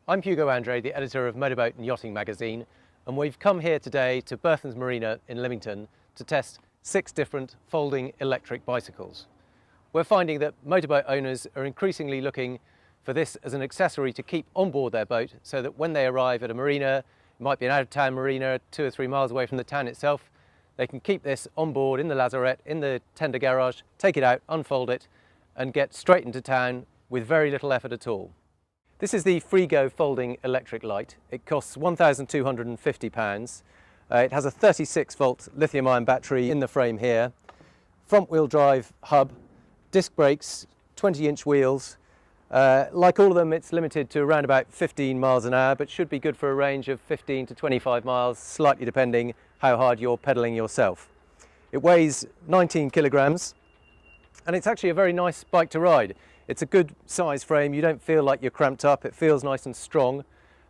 I'm Hugo Andre, the editor of Motorboat and Yachting magazine, and we've come here today to Berthans Marina in Lymington to test 6 different folding electric bicycles. We're finding that motorboat owners are increasingly looking for this as an accessory to keep on board their boat, so that when they arrive at a marina, it might be an out-of-town marina 2 or 3 miles away from the town itself, they can keep this on board in the lazarette, in the tender garage, take it out, unfold it, and get straight into town with very little effort at all. This is the FreeGo folding electric light. It costs £1,250. It has a 36-volt lithium-ion battery in the frame here, front-wheel drive hub, disc brakes, 20-inch wheels. Like all of them, it's limited to around about 15 miles an hour, but should be good for a range of 15 to 25 miles, slightly depending how hard you're pedalling yourself. It weighs 19 kilograms, and it's actually a very nice bike to ride. It's a good size frame, you don't feel like you're cramped up, it feels nice and strong.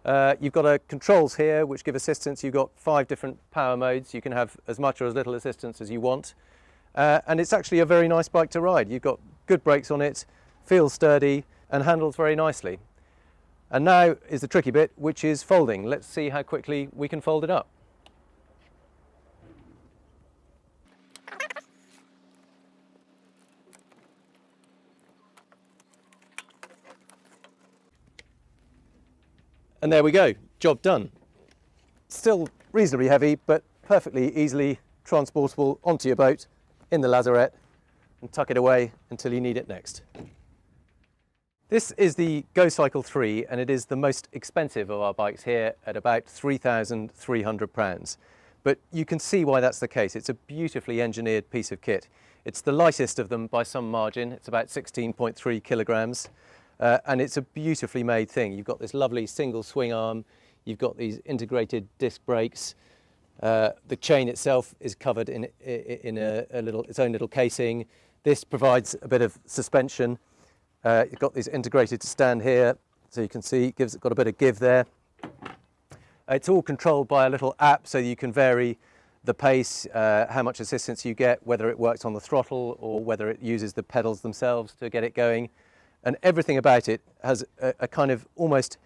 You've got controls here which give assistance. You've got 5 different power modes. You can have as much or as little assistance as you want. And it's actually a very nice bike to ride. You've got good brakes on it, feels sturdy and handles very nicely. And now is the tricky bit, which is folding. Let's see how quickly we can fold it up. And there we go, job done. Still reasonably heavy, but perfectly easily transportable onto your boat in the lazarette and tuck it away until you need it next. This is the Go Cycle 3, and it is the most expensive of our bikes here at about £3,300. But you can see why that's the case. It's a beautifully engineered piece of kit. It's the lightest of them by some margin. It's about 16.3 kilograms. And it's a beautifully made thing. You've got this lovely single swing arm, you've got these integrated disc brakes, the chain itself is covered in its own little casing. This provides a bit of suspension. You've got these integrated to stand here, so you can see it's got a bit of give there. It's all controlled by a little app, so you can vary the pace, how much assistance you get, whether it works on the throttle or whether it uses the pedals themselves to get it going. And everything about it has a kind of almost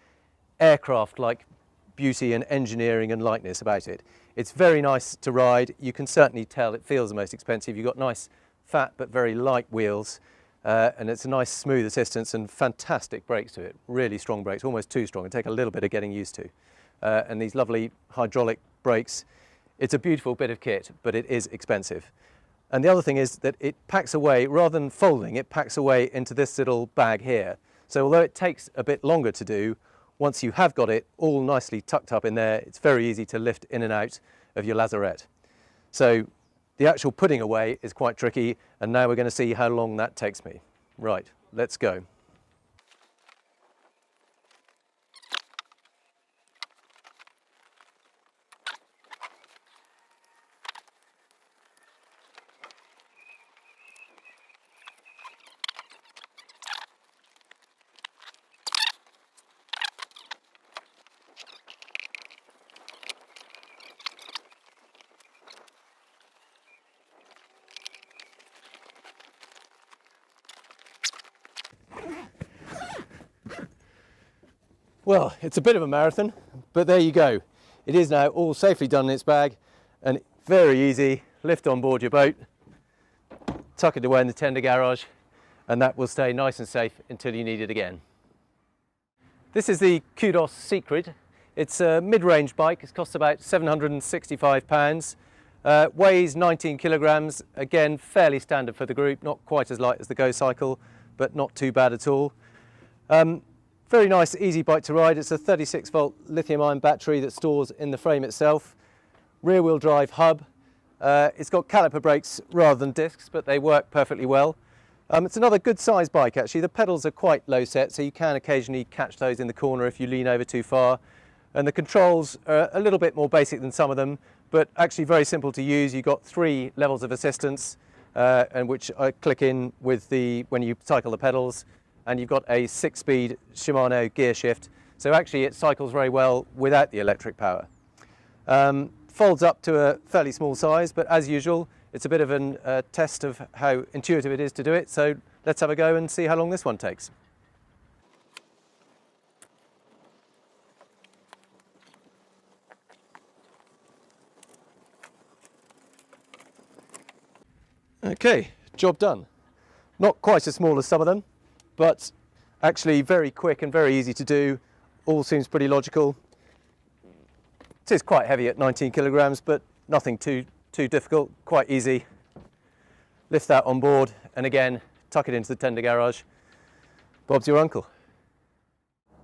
aircraft-like beauty and engineering and lightness about it. It's very nice to ride. You can certainly tell it feels the most expensive. You've got nice fat but very light wheels, and it's a nice smooth assistance and fantastic brakes to it. Really strong brakes, almost too strong. It'll take a little bit of getting used to. And these lovely hydraulic brakes. It's a beautiful bit of kit, but it is expensive. And the other thing is that it packs away, rather than folding, it packs away into this little bag here. So although it takes a bit longer to do, once you have got it all nicely tucked up in there, it's very easy to lift in and out of your lazarette. So the actual putting away is quite tricky, and now we're going to see how long that takes me. Right, let's go. Well, it's a bit of a marathon, but there you go. It is now all safely done in its bag, and very easy. Lift on board your boat, tuck it away in the tender garage, and that will stay nice and safe until you need it again. This is the Kudos Secret. It's a mid-range bike. It costs about £765. Weighs 19 kilograms. Again, fairly standard for the group. Not quite as light as the Go Cycle, but not too bad at all. Very nice, easy bike to ride. It's a 36-volt lithium-ion battery that stores in the frame itself. Rear-wheel drive hub. It's got caliper brakes rather than discs, but they work perfectly well. It's another good-sized bike, actually. The pedals are quite low set, so you can occasionally catch those in the corner if you lean over too far. And the controls are a little bit more basic than some of them, but actually very simple to use. You've got 3 levels of assistance, and which I click in with when you cycle the pedals. And you've got a 6-speed Shimano gear shift. So actually it cycles very well without the electric power. Folds up to a fairly small size, but as usual, it's a bit of a test of how intuitive it is to do it. So let's have a go and see how long this one takes. Okay, job done. Not quite as small as some of them, but actually very quick and very easy to do. All seems pretty logical. It is quite heavy at 19 kilograms, but nothing too difficult, quite easy. Lift that on board and again, tuck it into the tender garage. Bob's your uncle.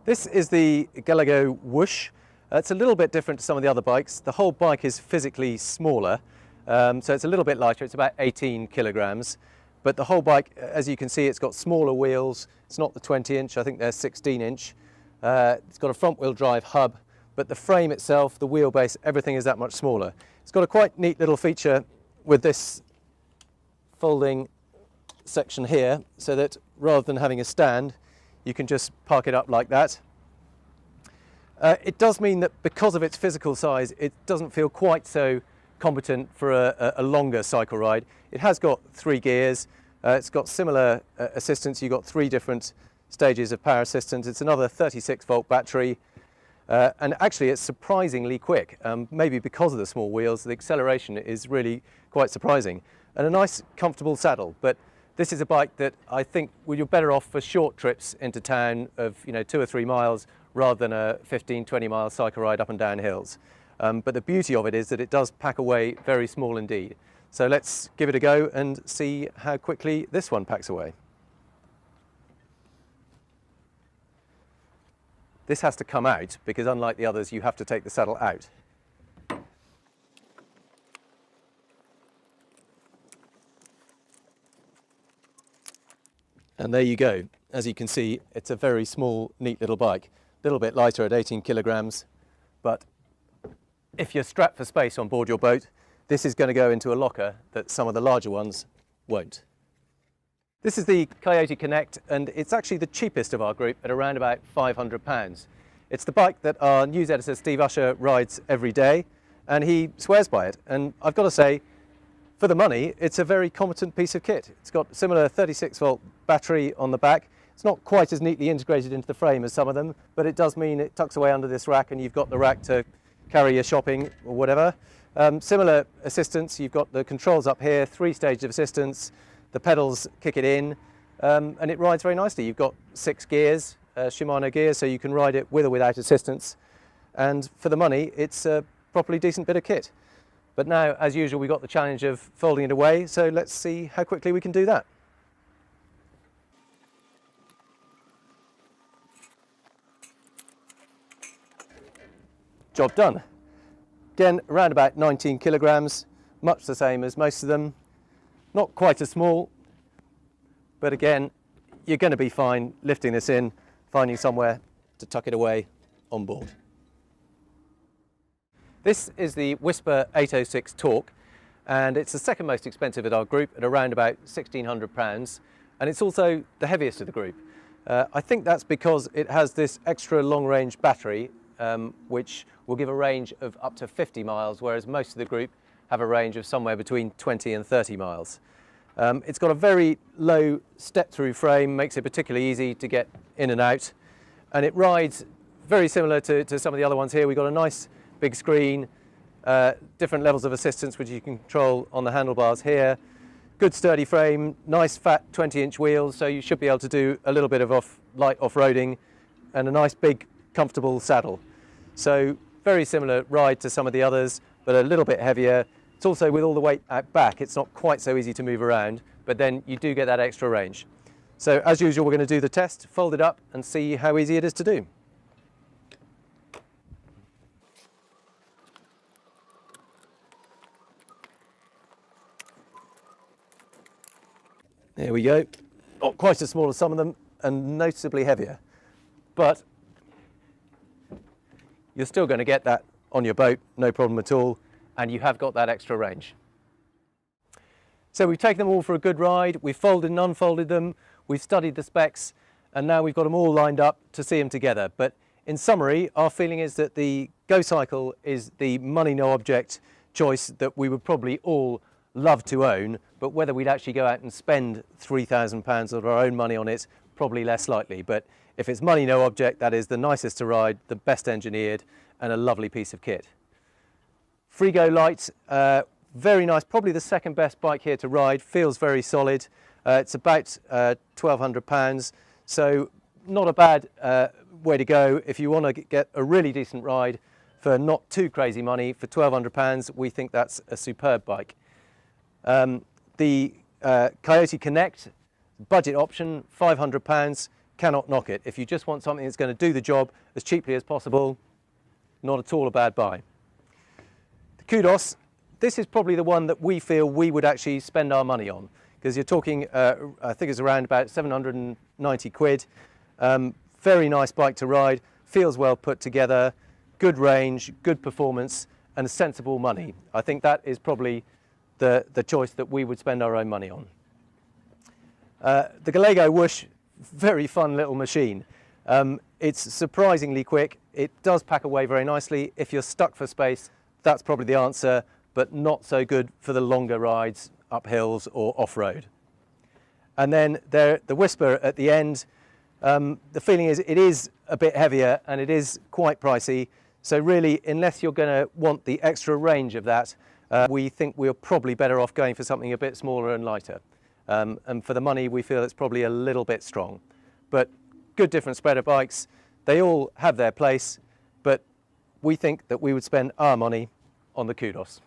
This is the Galago Whoosh. It's a little bit different to some of the other bikes. The whole bike is physically smaller, so it's a little bit lighter. It's about 18 kilograms. But the whole bike, as you can see, it's got smaller wheels. It's not the 20-inch, I think they're 16-inch. It's got a front-wheel drive hub, but the frame itself, the wheelbase, everything is that much smaller. It's got a quite neat little feature with this folding section here, so that rather than having a stand, you can just park it up like that. It does mean that because of its physical size, it doesn't feel quite so competent for a longer cycle ride. It has got 3 gears. It's got similar assistance. You've got 3 different stages of power assistance. It's another 36-volt battery. And actually, it's surprisingly quick. Maybe because of the small wheels, the acceleration is really quite surprising. And a nice, comfortable saddle. But this is a bike that I think you're better off for short trips into town of 2 or 3 miles rather than a 15, 20-mile cycle ride up and down hills. But the beauty of it is that it does pack away very small indeed. So let's give it a go and see how quickly this one packs away. This has to come out because unlike the others, you have to take the saddle out. And there you go. As you can see, it's a very small, neat little bike. A little bit lighter at 18 kilograms, but if you're strapped for space on board your boat, this is going to go into a locker that some of the larger ones won't. This is the Coyote Connect, and it's actually the cheapest of our group at around about £500. It's the bike that our news editor Steve Usher rides every day, and he swears by it. And I've got to say, for the money, it's a very competent piece of kit. It's got a similar 36-volt battery on the back. It's not quite as neatly integrated into the frame as some of them, but it does mean it tucks away under this rack and you've got the rack to carry your shopping or whatever. Similar assistance, you've got the controls up here, 3 stages of assistance, the pedals kick it in, and it rides very nicely. You've got 6 gears, Shimano gears, so you can ride it with or without assistance. And for the money, it's a properly decent bit of kit. But now, as usual, we've got the challenge of folding it away, so let's see how quickly we can do that. Job done. Again, around about 19 kilograms, much the same as most of them. Not quite as small, but again, you're going to be fine lifting this in, finding somewhere to tuck it away on board. This is the Whisper 806 Torque, and it's the second most expensive at our group at around about £1,600, and it's also the heaviest of the group. I think that's because it has this extra long-range battery, which will give a range of up to 50 miles, whereas most of the group have a range of somewhere between 20 and 30 miles. It's got a very low step-through frame, makes it particularly easy to get in and out, and it rides very similar to some of the other ones here. We've got a nice big screen, different levels of assistance which you can control on the handlebars here. Good sturdy frame, nice fat 20-inch wheels, so you should be able to do a little bit of light off-roading, and a nice big comfortable saddle. So very similar ride to some of the others, but a little bit heavier. It's also with all the weight out back, it's not quite so easy to move around, but then you do get that extra range. So as usual, we're going to do the test, fold it up and see how easy it is to do. There we go. Not quite as small as some of them and noticeably heavier, but you're still going to get that on your boat, no problem at all, and you have got that extra range. So we've taken them all for a good ride, we've folded and unfolded them, we've studied the specs, and now we've got them all lined up to see them together. But in summary, our feeling is that the Go Cycle is the money no object choice that we would probably all love to own, but whether we'd actually go out and spend £3,000 of our own money on it, probably less likely. But if it's money no object, that is the nicest to ride, the best engineered, and a lovely piece of kit. FreeGo Lite, Very nice, probably the second best bike here to ride, feels very solid. It's about £1,200, so not a bad way to go if you want to get a really decent ride for not too crazy money. For £1,200, we think that's a superb bike. The Coyote Connect, budget option, £500, cannot knock it. If you just want something that's going to do the job as cheaply as possible, not at all a bad buy. The Kudos, this is probably the one that we feel we would actually spend our money on, because you're talking, I think it's around about 790 quid. Very nice bike to ride, feels well put together, good range, good performance, and sensible money. I think that is probably the choice that we would spend our own money on. The Gallego Whoosh, very fun little machine. It's surprisingly quick. It does pack away very nicely. If you're stuck for space, that's probably the answer, but not so good for the longer rides up hills or off-road. And then the Whisper at the end, the feeling is it is a bit heavier and it is quite pricey. So really, unless you're going to want the extra range of that, we think we're probably better off going for something a bit smaller and lighter. And for the money, we feel it's probably a little bit strong. But good different spreader bikes. They all have their place, but we think that we would spend our money on the Kudos.